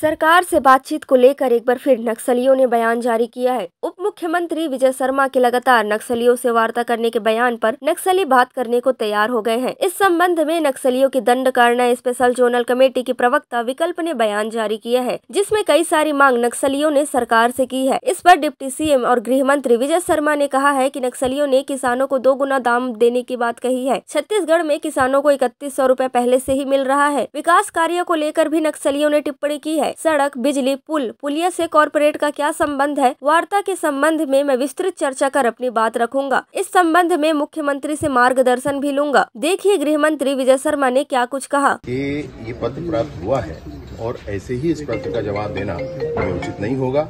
सरकार से बातचीत को लेकर एक बार फिर नक्सलियों ने बयान जारी किया है। उप मुख्यमंत्री विजय शर्मा के लगातार नक्सलियों से वार्ता करने के बयान पर नक्सली बात करने को तैयार हो गए हैं। इस संबंध में नक्सलियों की दंडकारण्य स्पेशल जोनल कमेटी की प्रवक्ता विकल्प ने बयान जारी किया है, जिसमें कई सारी मांग नक्सलियों ने सरकार से की है। इस पर डिप्टी सीएम और गृह मंत्री विजय शर्मा ने कहा है कि नक्सलियों ने किसानों को 2 गुना दाम देने की बात कही है। छत्तीसगढ़ में किसानों को 3100 रुपए पहले से ही मिल रहा है। विकास कार्यों को लेकर भी नक्सलियों ने टिप्पणी की है। सड़क, बिजली, पुल, पुलिया से कॉरपोरेट का क्या संबंध है? वार्ता के संबंध में मैं विस्तृत चर्चा कर अपनी बात रखूंगा। इस संबंध में मुख्यमंत्री से मार्गदर्शन भी लूंगा। देखिए गृह मंत्री विजय शर्मा ने क्या कुछ कहा। ये पत्र प्राप्त हुआ है और ऐसे ही इस पत्र का जवाब देना उचित नहीं होगा।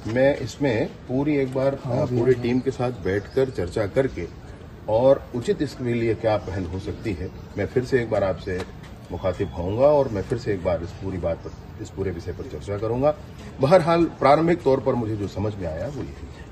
मैं इसमें एक बार पूरी टीम के साथ बैठकर चर्चा करके और उचित इसके लिए क्या पहल हो सकती है, मैं फिर से एक बार आपसे मुखातिब होऊंगा और मैं फिर से एक बार इस पूरे विषय पर चर्चा करूंगा। बहरहाल प्रारंभिक तौर पर मुझे जो समझ में आया वो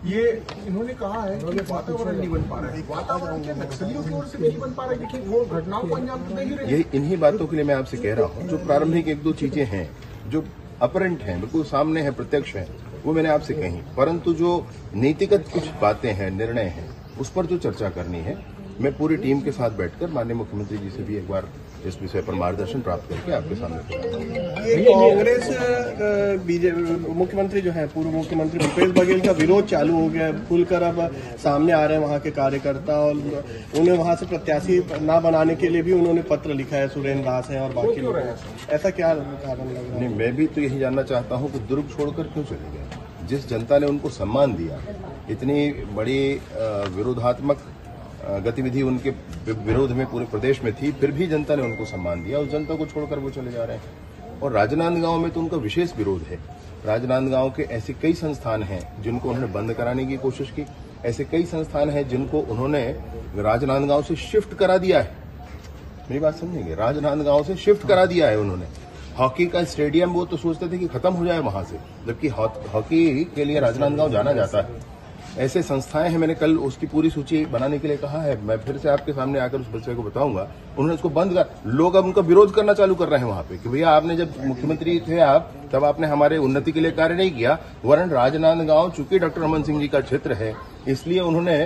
ये इन्होंने कहा है कि वातावरण नहीं बन पा रहा है। वातावरण क्या नक्सलियों की ओर से नहीं बन पा रहा है? देखिए वो घटनाओं को अंजाम दे ही रहे हैं। इन्हीं बातों के लिए मैं आपसे कह रहा हूँ। जो प्रारंभिक 1-2 चीजें हैं जो अपरेंट हैं, बिल्कुल सामने है, प्रत्यक्ष है, वो मैंने आपसे कही। परंतु जो नीतिगत कुछ बातें हैं, निर्णय हैं, उस पर जो चर्चा करनी है, मैं पूरी टीम के साथ बैठकर माननीय मुख्यमंत्री जी से भी एक बार इस विषय पर मार्गदर्शन प्राप्त करके आपके सामने कांग्रेस बीजेपी मुख्यमंत्री जो है पूर्व मुख्यमंत्री भूपेश बघेल का विरोध चालू हो गया है, खुलकर अब सामने आ रहे हैं वहां के कार्यकर्ता और उन्हें वहां से प्रत्याशी न बनाने के लिए भी उन्होंने पत्र लिखा है। सुरेंद्र दास है और बाकी लोग। ऐसा क्या कारण लग रहा है? नहीं, मैं भी तो यही जानना चाहता हूँ कि दुर्ग छोड़कर क्यों चले गए? जिस जनता ने उनको सम्मान दिया, इतनी बड़ी विरोधात्मक गतिविधि उनके विरोध में पूरे प्रदेश में थी, फिर भी जनता ने उनको सम्मान दिया। उस जनता को छोड़कर वो चले जा रहे हैं। और राजनांदगांव में तो उनका विशेष विरोध है। राजनांदगांव के ऐसे कई संस्थान हैं जिनको उन्होंने बंद कराने की कोशिश की। ऐसे कई संस्थान हैं जिनको उन्होंने राजनांदगांव से शिफ्ट करा दिया है। मेरी बात समझेंगे, राजनांदगांव से शिफ्ट करा दिया है उन्होंने। हॉकी का स्टेडियम वो तो सोचते थे कि खत्म हो जाए वहां से, जबकि हॉकी के लिए राजनांदगांव जाना जाता है। ऐसे संस्थाएं हैं, मैंने कल उसकी पूरी सूची बनाने के लिए कहा है। मैं फिर से आपके सामने आकर उस विषय को बताऊंगा। उन्होंने उसको बंद कर, लोग अब उनका विरोध करना चालू कर रहे हैं वहां पे कि भैया आपने जब मुख्यमंत्री थे आप, तब आपने हमारे उन्नति के लिए कार्य नहीं किया। वरन राजनांदगांव चूंकि डॉक्टर रमन सिंह जी का क्षेत्र है, इसलिए उन्होंने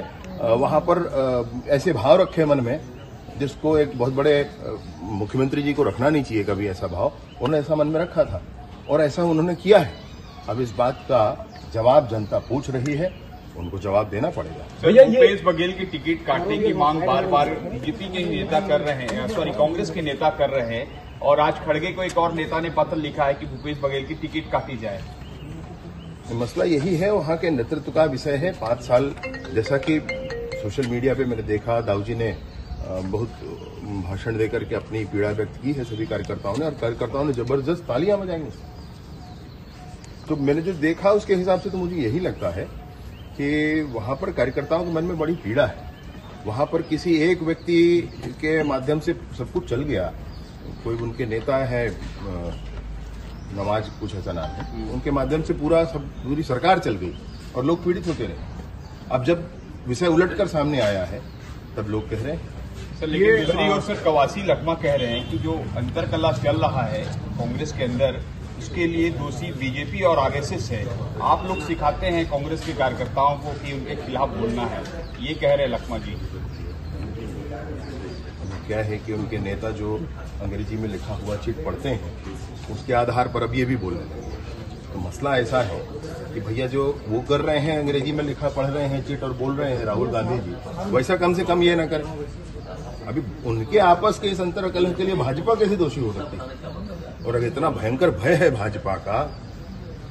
वहां पर ऐसे भाव रखे मन में, जिसको एक बहुत बड़े मुख्यमंत्री जी को रखना नहीं चाहिए कभी ऐसा भाव। उन्होंने ऐसा मन में रखा था और ऐसा उन्होंने किया है। अब इस बात का जवाब जनता पूछ रही है, उनको जवाब देना पड़ेगा। भूपेश बघेल की टिकट काटने की मांग बार बार बीजेपी के नेता कर रहे हैं, कांग्रेस के नेता कर रहे हैं, और आज खड़गे को एक और नेता ने पत्र लिखा है कि भूपेश बघेल की टिकट काटी जाए। मसला यही है, वहां के नेतृत्व का विषय है। 5 साल, जैसा कि सोशल मीडिया पे मैंने देखा, दाऊजी ने बहुत भाषण देकर के अपनी पीड़ा व्यक्त की है सभी कार्यकर्ताओं ने, और कार्यकर्ताओं ने जबरदस्त तालियां बजाई। तो मैंने जो देखा उसके हिसाब से तो मुझे यही लगता है कि वहां पर कार्यकर्ताओं के मन में बड़ी पीड़ा है। वहां पर किसी एक व्यक्ति के माध्यम से सब कुछ चल गया। कोई उनके नेता है, नवाज कुछ ऐसा नाम है, उनके माध्यम से पूरी सरकार चल गई और लोग पीड़ित होते रहे। अब जब विषय उलटकर सामने आया है, तब लोग कह रहे हैं। सर, लेकिन दूसरी ओर सर कवासी लखमा कह रहे हैं कि जो अंतरकलह चल रहा है कांग्रेस के अंदर, उसके लिए दोषी बीजेपी और आरएसएस है। आप लोग सिखाते हैं कांग्रेस के कार्यकर्ताओं को कि उनके खिलाफ बोलना है, ये कह रहे हैं लखमा जी। क्या है कि उनके नेता जो अंग्रेजी में लिखा हुआ चिट पढ़ते हैं, उसके आधार पर अब ये भी बोलने लगे। तो मसला ऐसा है कि भैया जो वो कर रहे हैं, अंग्रेजी में लिखा पढ़ रहे हैं चिट और बोल रहे हैं राहुल गांधी जी, वैसा कम से कम ये न करें। अभी उनके आपस के इस अंतर्कलह के लिए भाजपा कैसे दोषी हो सकती है? और अगर इतना भयंकर भय है भाजपा का,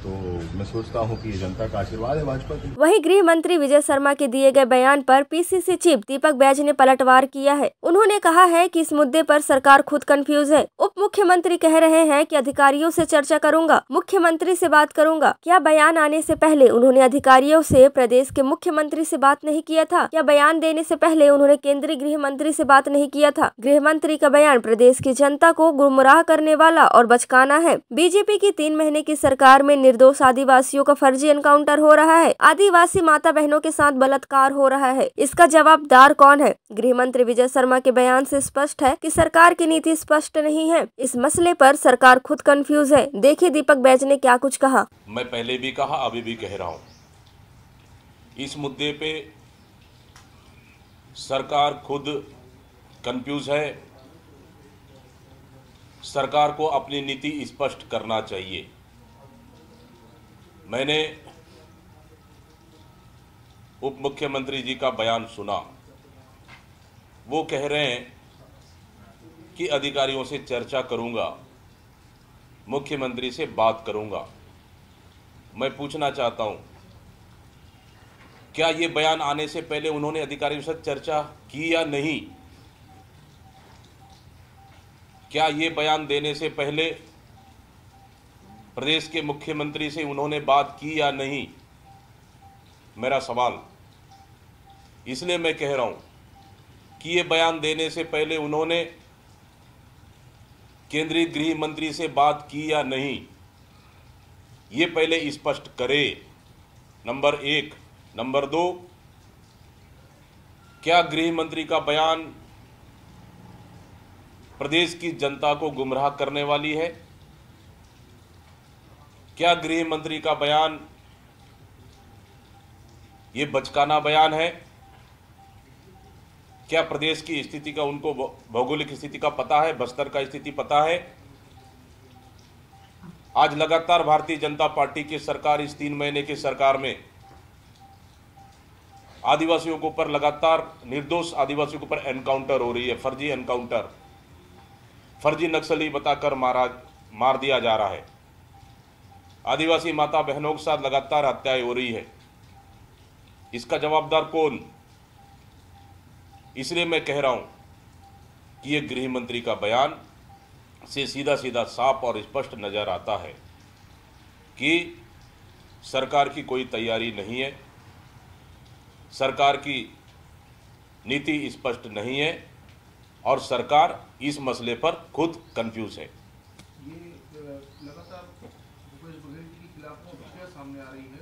तो मैं सोचता हूं कि ये जनता का आशीर्वाद है भाजपा की। वहीं गृह मंत्री विजय शर्मा के दिए गए बयान पर पीसीसी चीफ दीपक बैज ने पलटवार किया है। उन्होंने कहा है कि इस मुद्दे पर सरकार खुद कंफ्यूज है। उप मुख्यमंत्री कह रहे हैं कि अधिकारियों से चर्चा करूंगा, मुख्यमंत्री से बात करूंगा। क्या बयान आने से पहले उन्होंने अधिकारियों से प्रदेश के मुख्यमंत्री से बात नहीं किया था? क्या बयान देने से पहले उन्होंने केंद्रीय गृह मंत्री से बात नहीं किया था? गृह मंत्री का बयान प्रदेश की जनता को गुमराह करने वाला और बचकाना है। बीजेपी की 3 महीने की सरकार में निर्दोष आदिवासियों का फर्जी एनकाउंटर हो रहा है, आदिवासी माता बहनों के साथ बलात्कार हो रहा है, इसका जवाबदार कौन है? गृह मंत्री विजय शर्मा के बयान से स्पष्ट है कि सरकार की नीति स्पष्ट नहीं है। इस मसले पर सरकार खुद कंफ्यूज है। देखिए दीपक बैज ने क्या कुछ कहा। मैं पहले भी कहा, अभी भी कह रहा हूं, इस मुद्दे पे सरकार खुद कंफ्यूज है। सरकार को अपनी नीति स्पष्ट करना चाहिए। मैंने उप मुख्यमंत्री जी का बयान सुना। वो कह रहे हैं कि अधिकारियों से चर्चा करूंगा, मुख्यमंत्री से बात करूंगा। मैं पूछना चाहता हूं, क्या ये बयान आने से पहले उन्होंने अधिकारियों से चर्चा की या नहीं? क्या ये बयान देने से पहले प्रदेश के मुख्यमंत्री से उन्होंने बात की या नहीं? मेरा सवाल। इसलिए मैं कह रहा हूं कि ये बयान देने से पहले उन्होंने केंद्रीय गृह मंत्री से बात की या नहीं, ये पहले स्पष्ट करे, नंबर 1। नंबर 2, क्या गृह मंत्री का बयान प्रदेश की जनता को गुमराह करने वाली है? क्या गृह मंत्री का बयान ये बचकाना बयान है? क्या प्रदेश की स्थिति का उनको भौगोलिक स्थिति का पता है, बस्तर का स्थिति पता है? आज लगातार भारतीय जनता पार्टी की सरकार, इस 3 महीने की सरकार में आदिवासियों के ऊपर लगातार, निर्दोष आदिवासियों के ऊपर एनकाउंटर हो रही है, फर्जी एनकाउंटर, फर्जी नक्सली बताकर मार दिया जा रहा है। आदिवासी माता बहनों के साथ लगातार हत्याएं हो रही है। इसका जवाबदार कौन? इसलिए मैं कह रहा हूं कि ये गृह मंत्री का बयान से सीधा सीधा साफ और स्पष्ट नजर आता है कि सरकार की कोई तैयारी नहीं है, सरकार की नीति स्पष्ट नहीं है और सरकार इस मसले पर खुद कंफ्यूज है। ये लगातार भूपेश बघेल के खिलाफ प्रतिक्रिया सामने आ रही है।